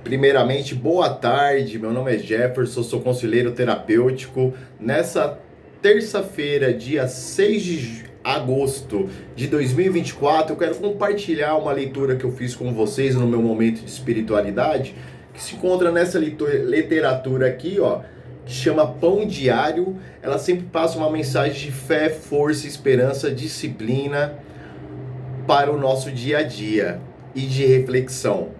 Primeiramente, boa tarde. Meu nome é Jefferson, sou conselheiro terapêutico. Nessa terça-feira, dia 6 de agosto de 2024, eu quero compartilhar uma leitura que eu fiz com vocês no meu momento de espiritualidade, que se encontra nessa literatura aqui, ó, que chama Pão Diário. Ela sempre passa uma mensagem de fé, força, esperança, disciplina para o nosso dia a dia e de reflexão.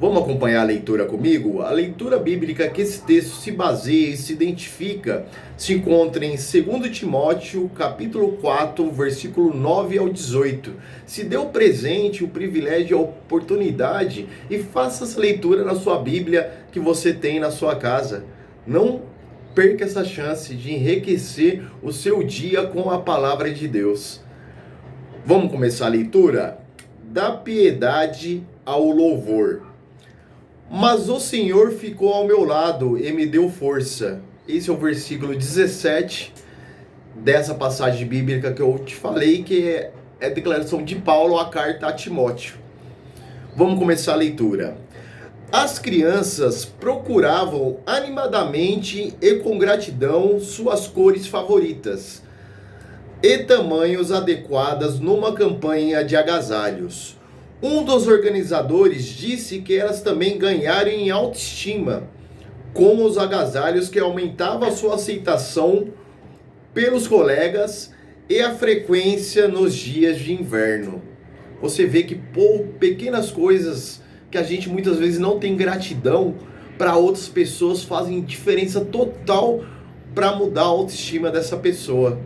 Vamos acompanhar a leitura comigo? A leitura bíblica que esse texto se baseia e se identifica se encontra em 2 Timóteo, capítulo 4, versículo 9 ao 18. Se dê o presente, o privilégio, a oportunidade e faça essa leitura na sua Bíblia que você tem na sua casa. Não perca essa chance de enriquecer o seu dia com a palavra de Deus. Vamos começar a leitura? Da piedade ao louvor. Mas o Senhor ficou ao meu lado e me deu força. Esse é o versículo 17 dessa passagem bíblica que eu te falei, que é a declaração de Paulo à carta a Timóteo. Vamos começar a leitura. As crianças procuravam animadamente e com gratidão suas cores favoritas e tamanhos adequados numa campanha de agasalhos. Um dos organizadores disse que elas também ganharam em autoestima com os agasalhos, que aumentavam a sua aceitação pelos colegas e a frequência nos dias de inverno. Você vê que pequenas coisas que a gente muitas vezes não tem gratidão para outras pessoas fazem diferença total para mudar a autoestima dessa pessoa.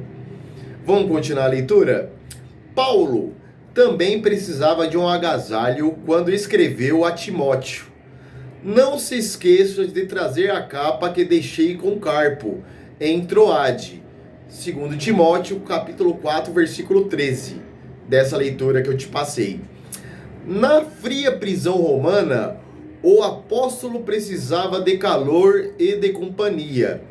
Vamos continuar a leitura? Paulo também precisava de um agasalho quando escreveu a Timóteo. Não se esqueça de trazer a capa que deixei com Carpo, em Troade. 2 Timóteo, capítulo 4, versículo 13, dessa leitura que eu te passei. Na fria prisão romana, o apóstolo precisava de calor e de companhia.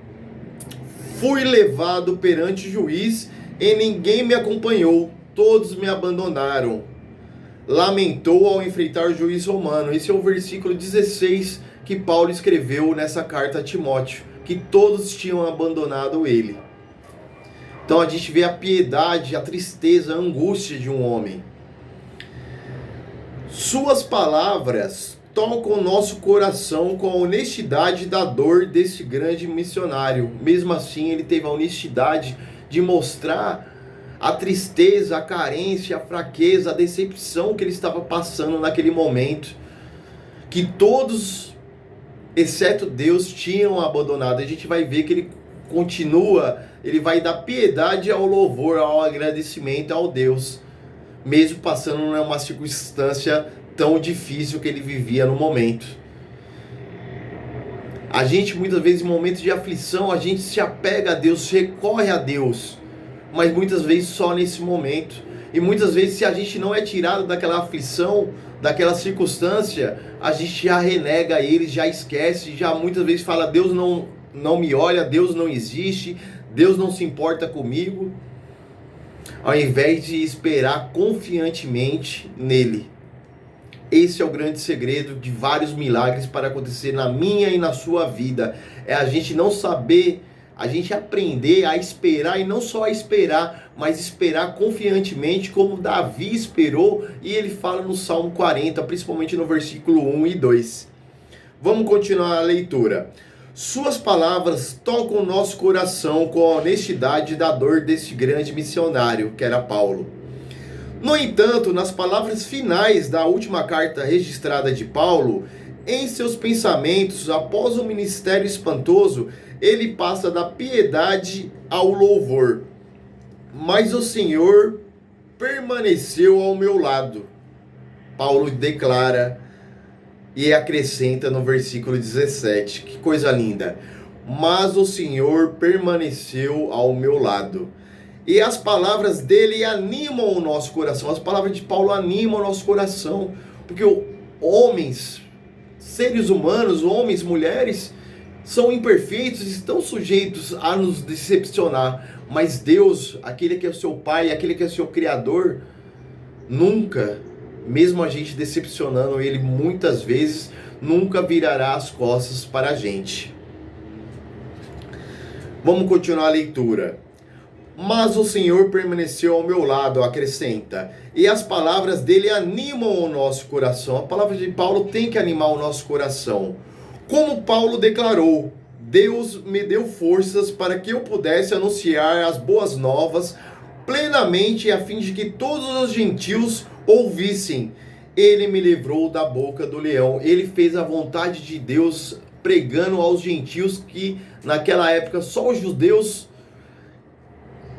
Fui levado perante o juiz e ninguém me acompanhou. Todos me abandonaram. Lamentou ao enfrentar o juiz romano. Esse é o versículo 16 que Paulo escreveu nessa carta a Timóteo, que todos tinham abandonado ele. Então a gente vê a piedade, a tristeza, a angústia de um homem. Suas palavras tocam o nosso coração com a honestidade da dor desse grande missionário. Mesmo assim, ele teve a honestidade de mostrar a tristeza, a carência, a fraqueza, a decepção que ele estava passando naquele momento, que todos, exceto Deus, tinham abandonado. A gente vai ver que ele continua, ele vai dar piedade ao louvor, ao agradecimento ao Deus, mesmo passando numa circunstância tão difícil que ele vivia no momento. A gente muitas vezes em momentos de aflição, a gente se apega a Deus, recorre a Deus, mas muitas vezes só nesse momento. E muitas vezes, se a gente não é tirado daquela aflição, daquela circunstância, a gente já renega ele, já esquece, já muitas vezes fala: Deus não me olha, Deus não existe, Deus não se importa comigo, ao invés de esperar confiantemente nele. Esse é o grande segredo de vários milagres para acontecer na minha e na sua vida. É a gente não saber, a gente aprender a esperar, e não só a esperar, mas esperar confiantemente, como Davi esperou, e ele fala no Salmo 40, principalmente no versículo 1 e 2. Vamos continuar a leitura. Suas palavras tocam o nosso coração com a honestidade da dor desse grande missionário, que era Paulo. No entanto, nas palavras finais da última carta registrada de Paulo, em seus pensamentos, após o ministério espantoso, ele passa da piedade ao louvor. Mas o Senhor permaneceu ao meu lado. Paulo declara e acrescenta no versículo 17. Que coisa linda. Mas o Senhor permaneceu ao meu lado. E as palavras dele animam o nosso coração. As palavras de Paulo animam o nosso coração. Porque homens, seres humanos, homens, mulheres, são imperfeitos, estão sujeitos a nos decepcionar. Mas Deus, aquele que é o seu Pai, aquele que é o seu Criador, nunca, mesmo a gente decepcionando Ele muitas vezes, nunca virará as costas para a gente. Vamos continuar a leitura. Mas o Senhor permaneceu ao meu lado, acrescenta, e as palavras dele animam o nosso coração. A palavra de Paulo tem que animar o nosso coração. Como Paulo declarou, Deus me deu forças para que eu pudesse anunciar as boas novas plenamente, a fim de que todos os gentios ouvissem. Ele me livrou da boca do leão. Ele fez a vontade de Deus, pregando aos gentios, que naquela época só os judeus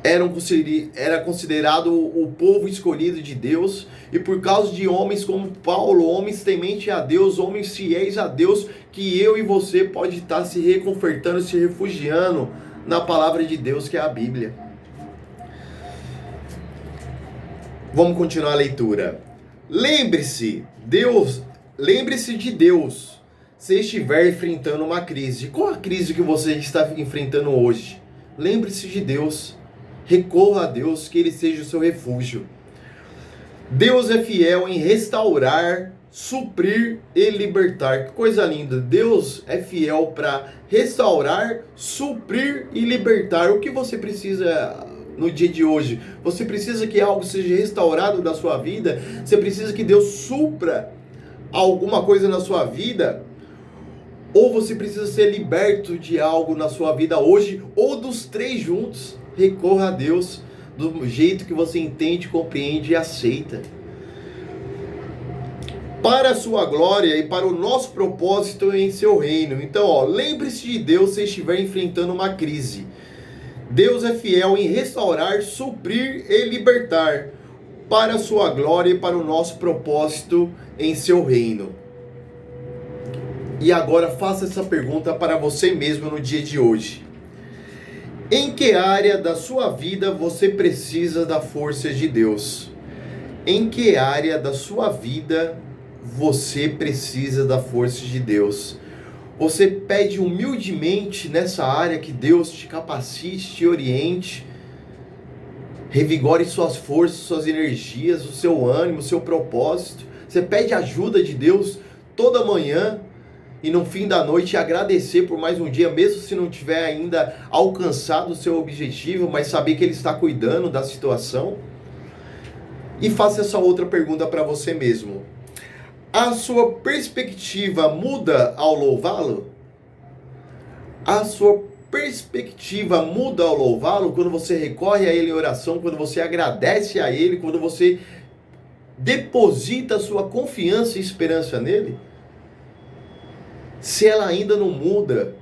era considerado o povo escolhido de Deus, e por causa de homens como Paulo, homens tementes a Deus, homens fiéis a Deus, que eu e você pode estar se reconfortando, se refugiando na palavra de Deus, que é a Bíblia. Vamos continuar a leitura. Lembre-se de Deus, se estiver enfrentando uma crise. Qual a crise que você está enfrentando hoje? Lembre-se de Deus. Recorra a Deus, que Ele seja o seu refúgio. Deus é fiel em restaurar, suprir e libertar. Que coisa linda! Deus é fiel para restaurar, suprir e libertar. O que você precisa no dia de hoje? Você precisa que algo seja restaurado na sua vida? Você precisa que Deus supra alguma coisa na sua vida? Ou você precisa ser liberto de algo na sua vida hoje? Ou dos três juntos? Recorra a Deus do jeito que você entende, compreende e aceita. Para a sua glória e para o nosso propósito em seu reino. Então, lembre-se de Deus se estiver enfrentando uma crise. Deus é fiel em restaurar, suprir e libertar. Para a sua glória e para o nosso propósito em seu reino. E agora faça essa pergunta para você mesmo no dia de hoje. Em que área da sua vida você precisa da força de Deus? Em que área da sua vida você precisa da força de Deus? Você pede humildemente nessa área que Deus te capacite, te oriente, revigore suas forças, suas energias, o seu ânimo, o seu propósito. Você pede ajuda de Deus toda manhã, e no fim da noite agradecer por mais um dia, mesmo se não tiver ainda alcançado o seu objetivo, mas saber que Ele está cuidando da situação. E faça essa outra pergunta para você mesmo. A sua perspectiva muda ao louvá-lo? A sua perspectiva muda ao louvá-lo quando você recorre a Ele em oração, quando você agradece a Ele, quando você deposita a sua confiança e esperança nele? Se ela ainda não muda,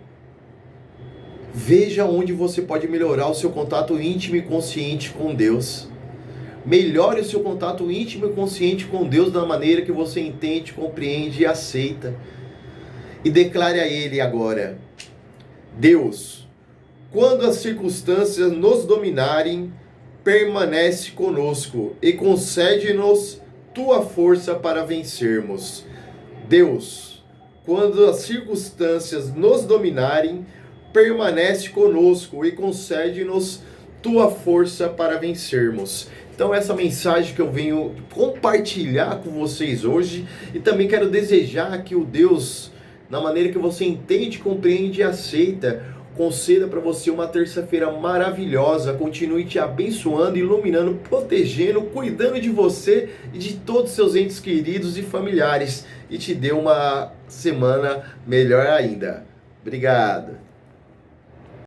veja onde você pode melhorar o seu contato íntimo e consciente com Deus. Melhore o seu contato íntimo e consciente com Deus da maneira que você entende, compreende e aceita. E declare a Ele agora: Deus, quando as circunstâncias nos dominarem, permanece conosco e concede-nos tua força para vencermos. Deus, quando as circunstâncias nos dominarem, permanece conosco e concede-nos tua força para vencermos. Então essa mensagem que eu venho compartilhar com vocês hoje, e também quero desejar que o Deus, na maneira que você entende, compreende e aceita, conceda para você uma terça-feira maravilhosa, continue te abençoando, iluminando, protegendo, cuidando de você e de todos os seus entes queridos e familiares, e te dê uma semana melhor ainda. Obrigado.